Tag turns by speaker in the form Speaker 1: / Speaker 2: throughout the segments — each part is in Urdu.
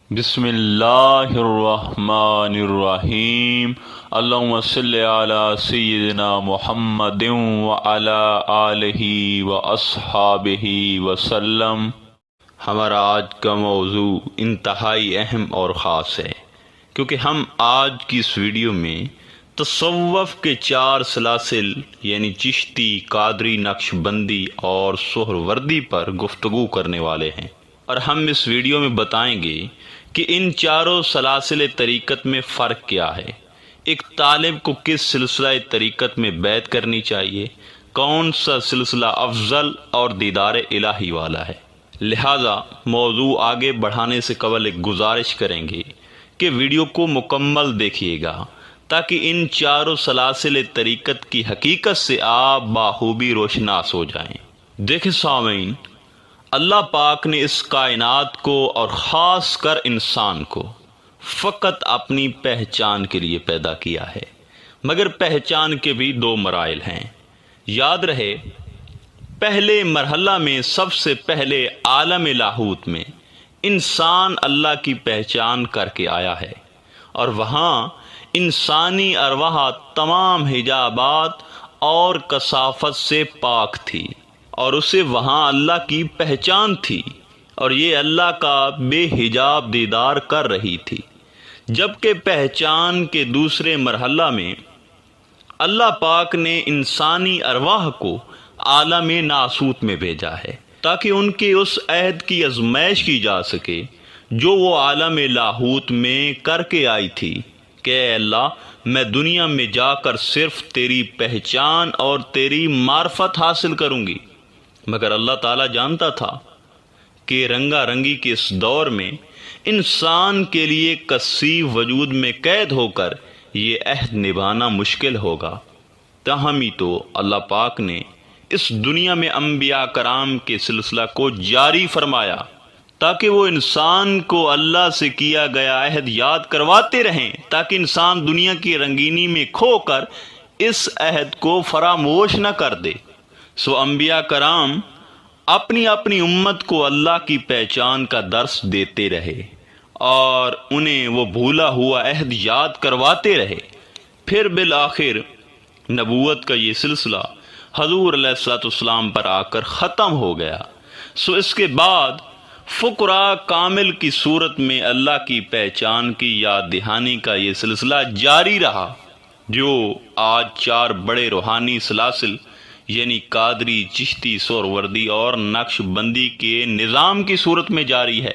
Speaker 1: بسم اللہ الرحمن الرحیم۔ اللہم صلی علی سیدنا محمد وعلی آلہ واصحابہ وسلم۔ ہمارا آج کا موضوع انتہائی اہم اور خاص ہے، کیونکہ ہم آج کی اس ویڈیو میں تصوف کے 4 سلاسل یعنی چشتی، قادری، نقش بندی اور سہروردی پر گفتگو کرنے والے ہیں، اور ہم اس ویڈیو میں بتائیں گے کہ ان چاروں سلاسل طریقت میں فرق کیا ہے، ایک طالب کو کس سلسلہ طریقت میں بیعت کرنی چاہیے، کون سا سلسلہ افضل اور دیدار الہی والا ہے۔ لہذا موضوع آگے بڑھانے سے قبل ایک گزارش کریں گے کہ ویڈیو کو مکمل دیکھیے گا تاکہ ان چاروں سلاسل طریقت کی حقیقت سے آپ بخوبی روشناس ہو جائیں۔ دیکھیں سامعین، اللہ پاک نے اس کائنات کو اور خاص کر انسان کو فقط اپنی پہچان کے لیے پیدا کیا ہے، مگر پہچان کے بھی 2 مراحل ہیں۔ یاد رہے، پہلے مرحلہ میں سب سے پہلے عالم لاہوت میں انسان اللہ کی پہچان کر کے آیا ہے، اور وہاں انسانی ارواح تمام حجابات اور کثافت سے پاک تھی، اور اسے وہاں اللہ کی پہچان تھی، اور یہ اللہ کا بے حجاب دیدار کر رہی تھی۔ جبکہ پہچان کے دوسرے مرحلہ میں اللہ پاک نے انسانی ارواح کو عالم ناسوت میں بھیجا ہے تاکہ ان کے اس عہد کی آزمائش کی جا سکے جو وہ عالم لاہوت میں کر کے آئی تھی کہ اے اللہ، میں دنیا میں جا کر صرف تیری پہچان اور تیری معرفت حاصل کروں گی۔ مگر اللہ تعالیٰ جانتا تھا کہ رنگا رنگی کے اس دور میں انسان کے لیے کثیف وجود میں قید ہو کر یہ عہد نبھانا مشکل ہوگا۔ تاہم ہی تو اللہ پاک نے اس دنیا میں انبیاء کرام کے سلسلہ کو جاری فرمایا تاکہ وہ انسان کو اللہ سے کیا گیا عہد یاد کرواتے رہیں، تاکہ انسان دنیا کی رنگینی میں کھو کر اس عہد کو فراموش نہ کر دے۔ سو انبیاء کرام اپنی اپنی امت کو اللہ کی پہچان کا درس دیتے رہے اور انہیں وہ بھولا ہوا عہد یاد کرواتے رہے۔ پھر بالآخر نبوت کا یہ سلسلہ حضور علیہ الصلوۃ والسلام پر آ کر ختم ہو گیا۔ سو اس کے بعد فقراء کامل کی صورت میں اللہ کی پہچان کی یاد دہانی کا یہ سلسلہ جاری رہا، جو آج 4 بڑے روحانی سلاسل یعنی قادری، چشتی، سہروردی اور نقش بندی کے نظام کی صورت میں جاری ہے۔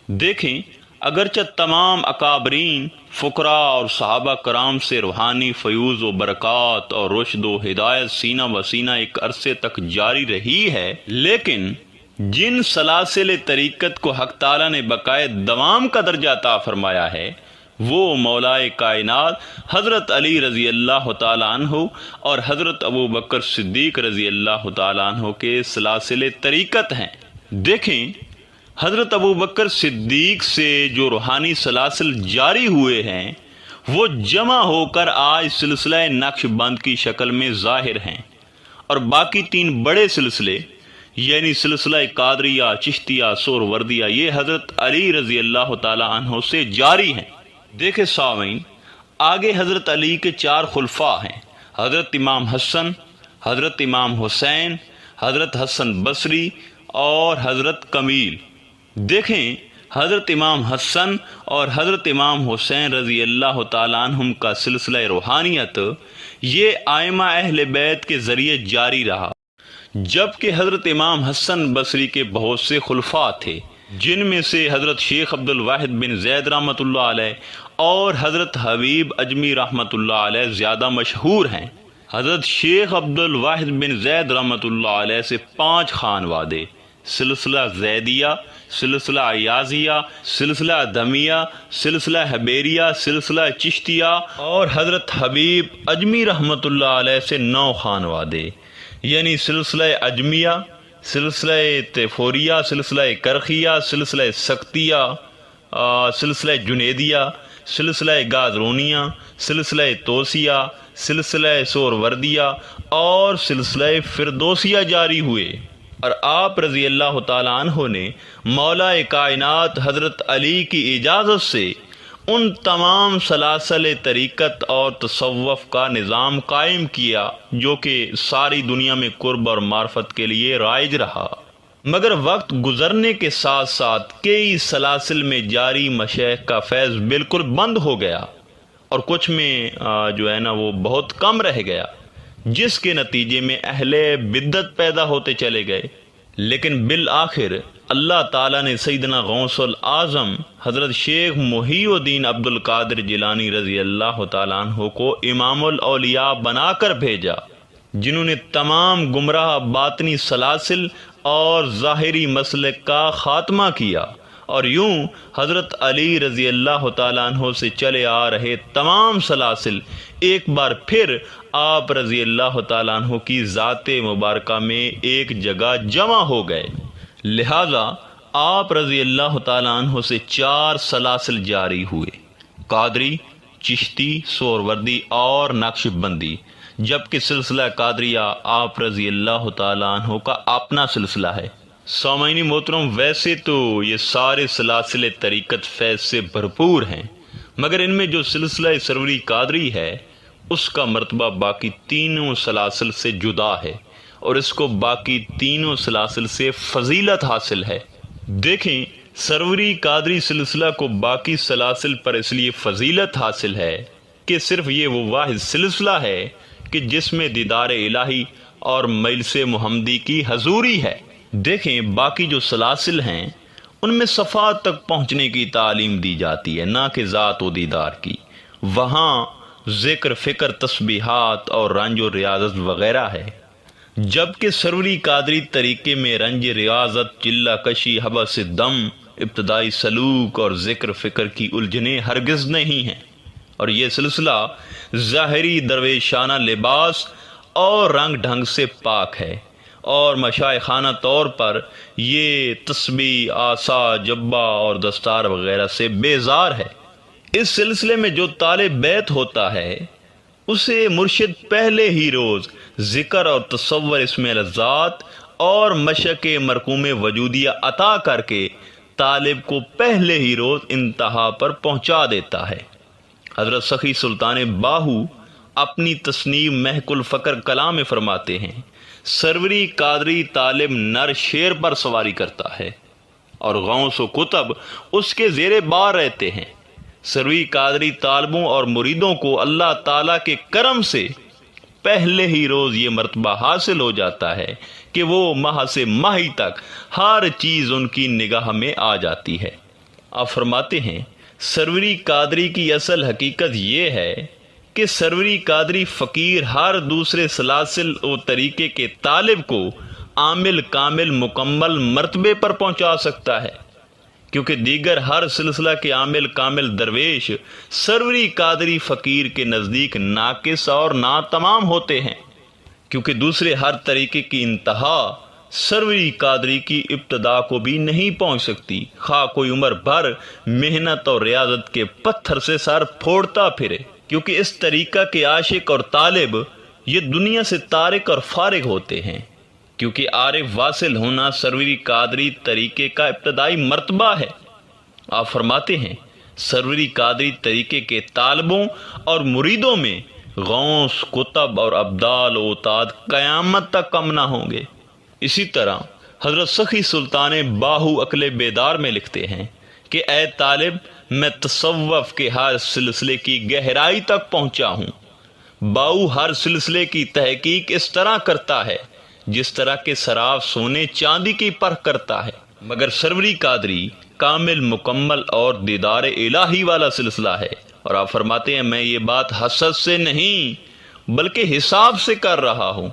Speaker 1: دیکھیں، اگرچہ تمام اکابرین، فقراء اور صحابہ کرام سے روحانی فیوز و برکات اور رشد و ہدایت سینہ بہ سینہ ایک عرصے تک جاری رہی ہے، لیکن جن سلاسل طریقت کو حق تعالیٰ نے باقاعدہ دوام کا درجہ عطا فرمایا ہے، وہ مولائے کائنات حضرت علی رضی اللہ تعالیٰ عنہ اور حضرت ابو بکر صدیق رضی اللہ تعالیٰ عنہ کے سلاسل طریقت ہیں۔ دیکھیں، حضرت ابو بکر صدیق سے جو روحانی سلاسل جاری ہوئے ہیں، وہ جمع ہو کر آج سلسلہ نقش بند کی شکل میں ظاہر ہیں، اور باقی 3 بڑے سلسلے یعنی سلسلہ قادریہ، چشتیہ، سہروردیہ، یہ حضرت علی رضی اللہ تعالیٰ عنہ سے جاری ہیں۔ دیکھیں سامعین، آگے حضرت علی کے 4 خلفاء ہیں، حضرت امام حسن، حضرت امام حسین، حضرت حسن بصری اور حضرت کمیل۔ دیکھیں، حضرت امام حسن اور حضرت امام حسین رضی اللہ تعالیٰ عنہم کا سلسلہ روحانیت یہ ائمہ اہل بیت کے ذریعے جاری رہا، جبکہ حضرت امام حسن بصری کے بہت سے خلفاء تھے، جن میں سے حضرت شیخ عبد الواحد بن زید رحمۃ اللہ علیہ اور حضرت حبیب اجمی رحمۃ اللہ علیہ زیادہ مشہور ہیں۔ حضرت شیخ عبد الواحد بن زید رحمۃ اللہ علیہ سے 5 خانوادے، سلسلہ زیدیہ، سلسلہ ایازیہ، سلسلہ دمیہ، سلسلہ حبیریہ، سلسلہ چشتیہ اور حضرت حبیب اجمی رحمۃ اللہ علیہ سے 9 خانوادے، یعنی سلسلہ اجمیہ، سلسلہ تیفوریہ، سلسلہ کرخیہ، سلسلہ سختیہ، سلسلہ جنیدیہ، سلسلہ گازرونیہ، سلسلہ توسیہ، سلسلہ سہروردیہ اور سلسلہ فردوسیہ جاری ہوئے۔ اور آپ رضی اللہ تعالیٰ عنہ نے مولا کائنات حضرت علی کی اجازت سے ان تمام سلاسل طریقت اور تصوف کا نظام قائم کیا جو کہ ساری دنیا میں قرب اور معرفت کے لیے رائج رہا، مگر وقت گزرنے کے ساتھ ساتھ کئی سلاسل میں جاری مشائخ کا فیض بالکل بند ہو گیا اور کچھ میں جو ہے نا وہ بہت کم رہ گیا، جس کے نتیجے میں اہل بدعت پیدا ہوتے چلے گئے۔ لیکن بالآخر اللہ تعالیٰ نے سیدنا غوث العظم حضرت شیخ محی الدین عبد القادر جیلانی رضی اللہ تعالیٰ عنہ کو امام الاولیاء بنا کر بھیجا، جنہوں نے تمام گمراہ باطنی سلاسل اور ظاہری مسلک کا خاتمہ کیا، اور یوں حضرت علی رضی اللہ تعالیٰ عنہ سے چلے آ رہے تمام سلاسل ایک بار پھر آپ رضی اللہ تعالیٰ عنہ کی ذات مبارکہ میں ایک جگہ جمع ہو گئے۔ لہذا آپ رضی اللہ تعالیٰ عنہ سے 4 سلاسل جاری ہوئے: قادری، چشتی، سہروردی اور نقش بندی، جبکہ سلسلہ قادریہ آپ رضی اللہ تعالیٰ عنہ کا اپنا سلسلہ ہے۔ سامعین محترم، ویسے تو یہ سارے سلاسل طریقت فیض سے بھرپور ہیں، مگر ان میں جو سلسلہ سروری قادری ہے اس کا مرتبہ باقی تینوں سلاسل سے جدا ہے، اور اس کو باقی تینوں سلاسل سے فضیلت حاصل ہے۔ دیکھیں، سروری قادری سلسلہ کو باقی سلاسل پر اس لیے فضیلت حاصل ہے کہ صرف یہ وہ واحد سلسلہ ہے کہ جس میں دیدار الہی اور مجلس محمدی کی حضوری ہے۔ دیکھیں، باقی جو سلاسل ہیں ان میں صفات تک پہنچنے کی تعلیم دی جاتی ہے، نہ کہ ذات و دیدار کی۔ وہاں ذکر، فکر، تسبیحات اور رنج و ریاضت وغیرہ ہے، جبکہ سروری قادری طریقے میں رنج، ریاضت، چلہ کشی، حبس دم، ابتدائی سلوک اور ذکر فکر کی الجھنیں ہرگز نہیں ہیں، اور یہ سلسلہ ظاہری درویشانہ لباس اور رنگ ڈھنگ سے پاک ہے، اور مشائخانہ طور پر یہ تسبیح، عصا، جبہ اور دستار وغیرہ سے بیزار ہے۔ اس سلسلے میں جو طالب بیت ہوتا ہے اسے مرشد پہلے ہی روز ذکر اور تصور اسم لذات اور مشق مرقوم وجودیہ عطا کر کے طالب کو پہلے ہی روز انتہا پر پہنچا دیتا ہے۔ حضرت سخی سلطان باہو اپنی تصنیف محق الفقر کلام میں فرماتے ہیں، سروری قادری طالب نر شیر پر سواری کرتا ہے اور غوث و کتب اس کے زیر بار رہتے ہیں۔ سروری قادری طالبوں اور مریدوں کو اللہ تعالیٰ کے کرم سے پہلے ہی روز یہ مرتبہ حاصل ہو جاتا ہے کہ وہ ماہ سے ماہی تک ہر چیز ان کی نگاہ میں آ جاتی ہے۔ آپ فرماتے ہیں، سروری قادری کی اصل حقیقت یہ ہے کہ سروری قادری فقیر ہر دوسرے سلاسل و طریقے کے طالب کو عامل کامل مکمل مرتبے پر پہنچا سکتا ہے، کیونکہ دیگر ہر سلسلہ کے عامل کامل درویش سروری قادری فقیر کے نزدیک ناقص اور ناتمام ہوتے ہیں، کیونکہ دوسرے ہر طریقے کی انتہا سروری قادری کی ابتدا کو بھی نہیں پہنچ سکتی، خواہ کوئی عمر بھر محنت اور ریاضت کے پتھر سے سر پھوڑتا پھرے، کیونکہ اس طریقہ کے عاشق اور طالب یہ دنیا سے تارک اور فارغ ہوتے ہیں، کیونکہ عارف واصل ہونا سروری قادری طریقے کا ابتدائی مرتبہ ہے۔ آپ فرماتے ہیں، سروری قادری طریقے کے طالبوں اور مریدوں میں غوث، کتب اور ابدال و اوتاد قیامت تک کم نہ ہوں گے۔ اسی طرح حضرت سخی سلطان باہو عقل بیدار میں لکھتے ہیں کہ اے طالب، میں تصوف کے ہر سلسلے کی گہرائی تک پہنچا ہوں۔ باؤ ہر سلسلے کی تحقیق اس طرح کرتا ہے جس طرح کے صراف سونے چاندی کی پرکھ کرتا ہے، مگر سروری قادری کامل، مکمل اور دیدار الہی والا سلسلہ ہے۔ اور آپ فرماتے ہیں، میں یہ بات حسد سے نہیں بلکہ حساب سے کر رہا ہوں،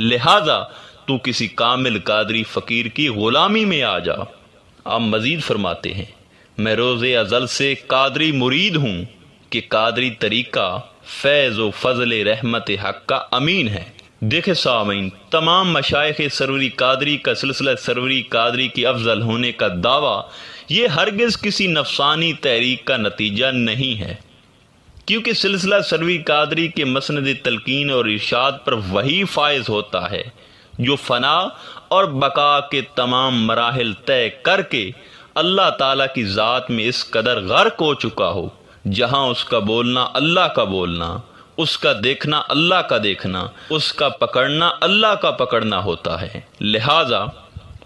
Speaker 1: لہذا تو کسی کامل قادری فقیر کی غلامی میں آ جا۔ آپ مزید فرماتے ہیں، میں روز ازل سے قادری مرید ہوں کہ قادری طریقہ فیض و فضل رحمت حق کا امین ہے۔ دیکھیں سامعین، تمام مشائخ سروری قادری کا سلسلہ سروری قادری کی افضل ہونے کا دعویٰ یہ ہرگز کسی نفسانی تحریک کا نتیجہ نہیں ہے، کیونکہ سلسلہ سروری قادری کے مسند تلقین اور ارشاد پر وہی فائز ہوتا ہے جو فنا اور بقا کے تمام مراحل طے کر کے اللہ تعالیٰ کی ذات میں اس قدر غرق ہو چکا ہو، جہاں اس کا بولنا اللہ کا بولنا، اس کا دیکھنا اللہ کا دیکھنا، اس کا پکڑنا اللہ کا پکڑنا ہوتا ہے۔ لہٰذا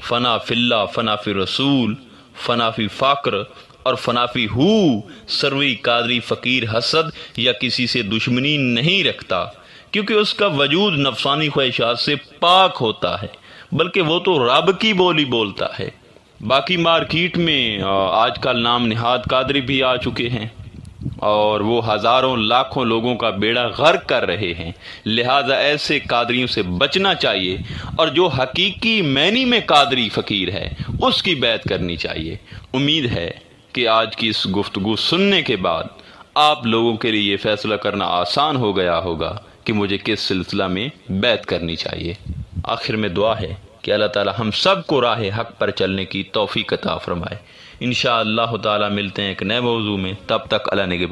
Speaker 1: فنا فی اللہ، فنا فی رسول، فنا فی فقر اور فنا فی ہو سروی قادری فقیر حسد یا کسی سے دشمنی نہیں رکھتا، کیونکہ اس کا وجود نفسانی خواہشات سے پاک ہوتا ہے، بلکہ وہ تو رب کی بولی بولتا ہے۔ باقی مارکیٹ میں آج کل نام نہاد قادری بھی آ چکے ہیں اور وہ ہزاروں لاکھوں لوگوں کا بیڑا غرق کر رہے ہیں، لہٰذا ایسے قادریوں سے بچنا چاہیے، اور جو حقیقی معنی میں قادری فقیر ہے اس کی بیعت کرنی چاہیے۔ امید ہے کہ آج کی اس گفتگو سننے کے بعد آپ لوگوں کے لیے یہ فیصلہ کرنا آسان ہو گیا ہوگا کہ مجھے کس سلسلہ میں بیعت کرنی چاہیے۔ آخر میں دعا ہے کہ اللہ تعالی ہم سب کو راہ حق پر چلنے کی توفیق عطا فرمائے۔ انشاءاللہ تعالی ملتے ہیں ایک نئے موضوع میں، تب تک اللہ نگہبان۔